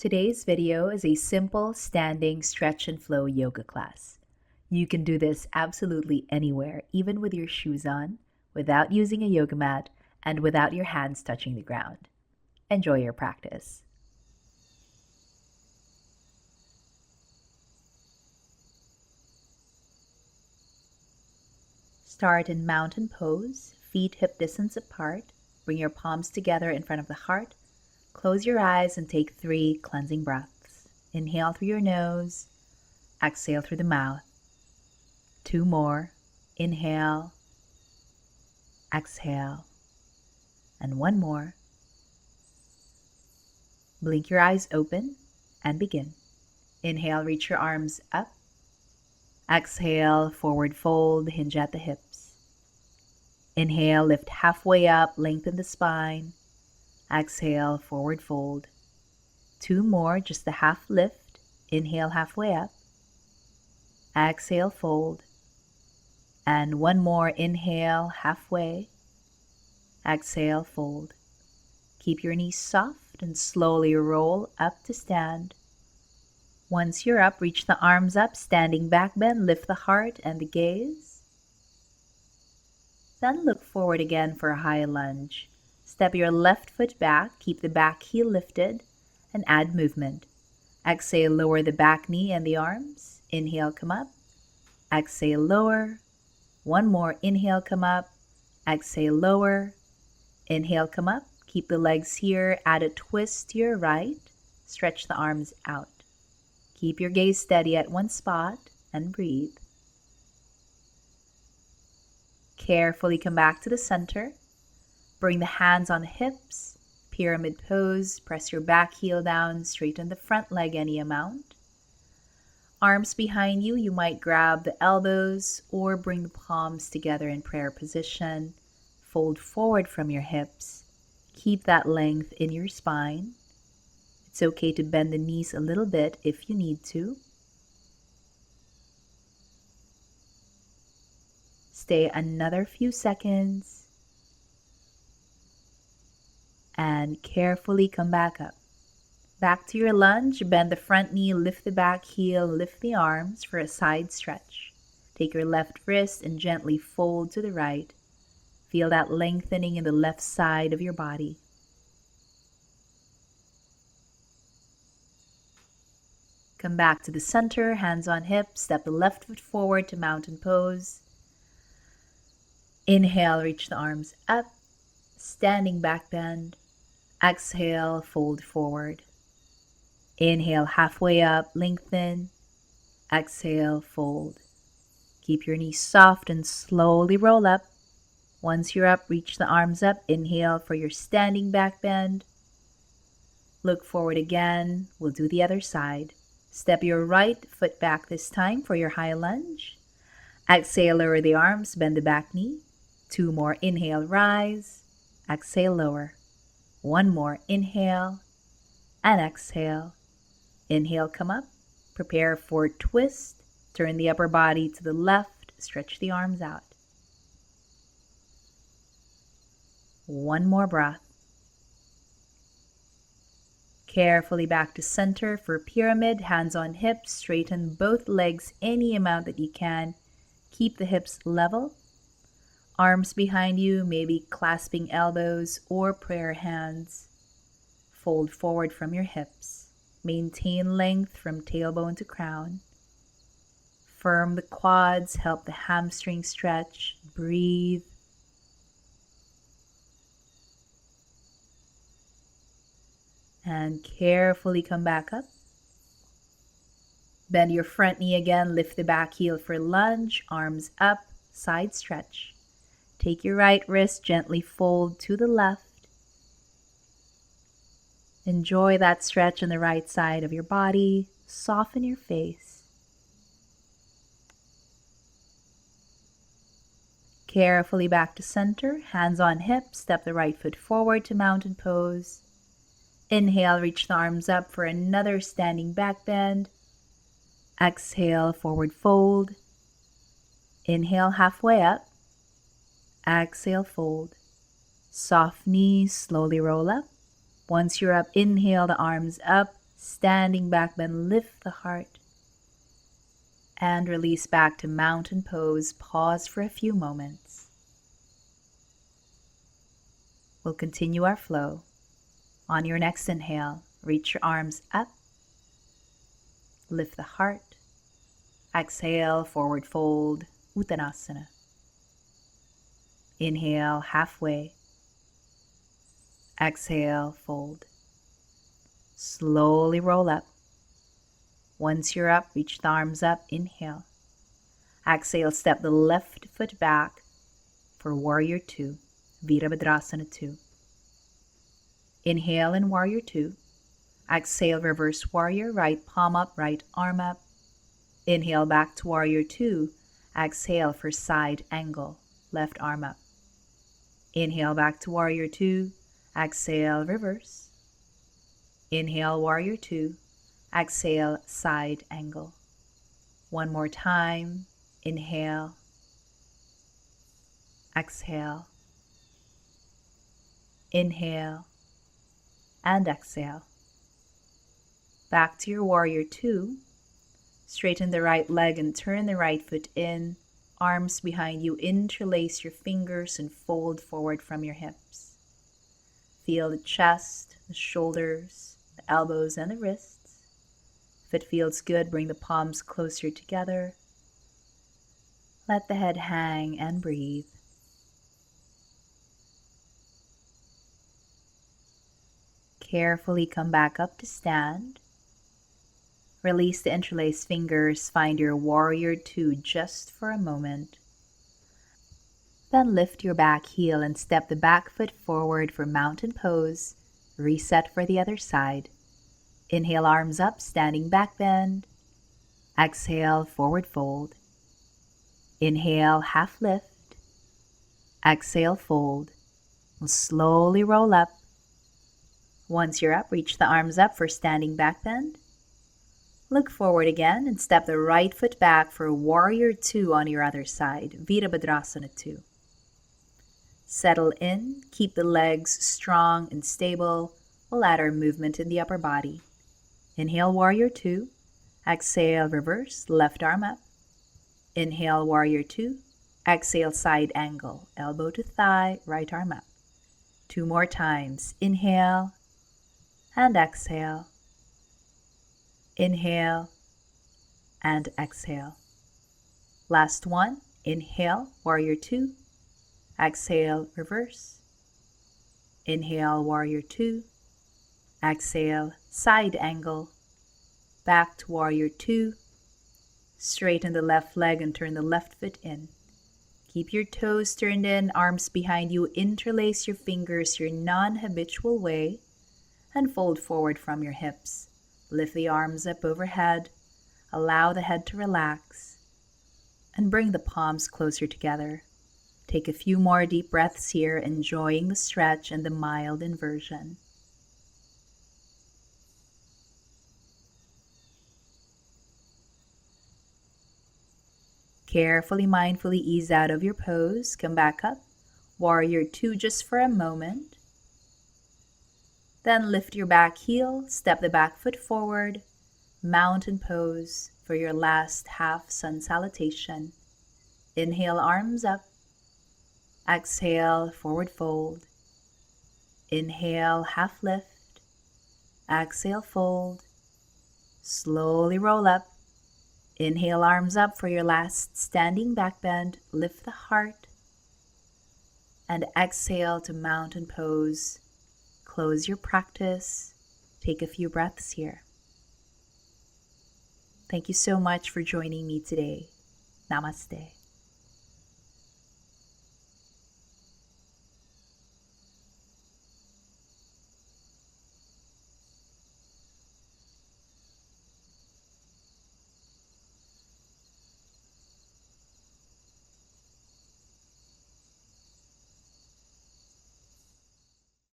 Today's video is a simple standing stretch and flow yoga class. You can do this absolutely anywhere, even with your shoes on, without using a yoga mat, and without your hands touching the ground. Enjoy your practice. Start in mountain pose, feet hip distance apart. Bring your palms together in front of the heart. Close your eyes and take 3 cleansing breaths. Inhale through your nose, exhale through the mouth. 2 more. Inhale, exhale, and 1 more. Blink your eyes open and begin. Inhale, reach your arms up. Exhale, forward fold, hinge at the hips. Inhale, lift halfway up, lengthen the spine. Exhale, forward fold. 2 more, just the half lift. Inhale, halfway up. Exhale, fold. And 1 more, inhale, halfway. Exhale, fold. Keep your knees soft and slowly roll up to stand. Once you're up, reach the arms up, standing back bend, lift the heart and the gaze. Then look forward again for a high lunge. Step your left foot back, keep the back heel lifted, and add movement. Exhale, lower the back knee and the arms. Inhale, come up. Exhale, lower. 1 more, inhale, come up. Exhale, lower. Inhale, come up. Keep the legs here, add a twist to your right. Stretch the arms out. Keep your gaze steady at one spot and breathe. Carefully come back to the center. Bring the hands on hips, pyramid pose, press your back heel down, straighten the front leg any amount. Arms behind you, you might grab the elbows or bring the palms together in prayer position. Fold forward from your hips. Keep that length in your spine. It's okay to bend the knees a little bit if you need to. Stay another few seconds. And carefully come back up. Back to your lunge, bend the front knee, lift the back heel, lift the arms for a side stretch. Take your left wrist and gently fold to the right. Feel that lengthening in the left side of your body. Come back to the center, hands on hips, step the left foot forward to mountain pose. Inhale, reach the arms up, standing back bend. Exhale, fold forward. Inhale, halfway up, lengthen. Exhale, fold. Keep your knees soft and slowly roll up. Once you're up, reach the arms up. Inhale for your standing back bend. Look forward again. We'll do the other side. Step your right foot back this time for your high lunge. Exhale, lower the arms, bend the back knee. 2 more, inhale, rise. Exhale, lower. 1 more, inhale and exhale. Inhale, come up. Prepare for twist. Turn the upper body to the left. Stretch the arms out. 1 more breath. Carefully back to center for pyramid. Hands on hips. Straighten both legs any amount that you can. Keep the hips level. Arms behind you, maybe clasping elbows or prayer hands. Fold forward from your hips. Maintain length from tailbone to crown. Firm the quads, help the hamstring stretch. Breathe. And carefully come back up. Bend your front knee again, lift the back heel for lunge, arms up, side stretch. Take your right wrist, gently fold to the left. Enjoy that stretch on the right side of your body. Soften your face. Carefully back to center, hands on hips, step the right foot forward to mountain pose. Inhale, reach the arms up for another standing back bend. Exhale, forward fold. Inhale, halfway up. Exhale, fold. Soft knees, slowly roll up. Once you're up, inhale the arms up, Standing back bend, lift the heart. And release back to mountain pose. Pause for a few moments. We'll continue our flow. On your next inhale, reach your arms up. Lift the heart. Exhale, forward fold, Uttanasana. Inhale, halfway. Exhale, fold. Slowly roll up. Once you're up, reach the arms up. Inhale. Exhale, step the left foot back for Warrior 2, Virabhadrasana 2. Inhale in Warrior 2. Exhale, reverse Warrior, right palm up, right arm up. Inhale back to Warrior 2. Exhale for side angle, left arm up. Inhale back to Warrior 2. Exhale, reverse. Inhale, Warrior 2. Exhale, side angle. One more time. Inhale. Exhale. Inhale. And exhale. Back to your Warrior 2. Straighten the right leg and turn the right foot in. Arms behind you, interlace your fingers and fold forward from your hips. Feel the chest, the shoulders, the elbows and the wrists. If it feels good, bring the palms closer together. Let the head hang and breathe. Carefully come back up to stand. Release the interlaced fingers, find your Warrior 2 just for a moment. Then lift your back heel and step the back foot forward for mountain pose. Reset for the other side. Inhale, arms up, standing back bend. Exhale, forward fold. Inhale, half lift. Exhale, fold. We'll slowly roll up. Once you're up, reach the arms up for standing back bend. Look forward again and step the right foot back for Warrior 2 on your other side, Virabhadrasana 2. Settle in, keep the legs strong and stable. We'll add our movement in the upper body. Inhale, Warrior 2. Exhale, reverse, left arm up. Inhale, Warrior 2. Exhale, side angle, elbow to thigh, right arm up. 2 more times. Inhale and exhale. Inhale and exhale. Last one. Inhale, Warrior 2. Exhale, reverse. Inhale, Warrior 2. Exhale, side angle. Back to Warrior 2. Straighten the left leg and turn the left foot in. Keep your toes turned in, arms behind you. Interlace your fingers your non-habitual way and fold forward from your hips. Lift the arms up overhead, allow the head to relax, and bring the palms closer together. Take a few more deep breaths here, enjoying the stretch and the mild inversion. Carefully, mindfully ease out of your pose. Come back up. Warrior 2 just for a moment. Then lift your back heel, step the back foot forward, mountain pose for your last half sun salutation. Inhale, arms up. Exhale, forward fold. Inhale, half lift. Exhale, fold. Slowly roll up. Inhale, arms up for your last standing back bend. Lift the heart. And exhale to mountain pose. Close your practice. Take a few breaths here. Thank you so much for joining me today. Namaste.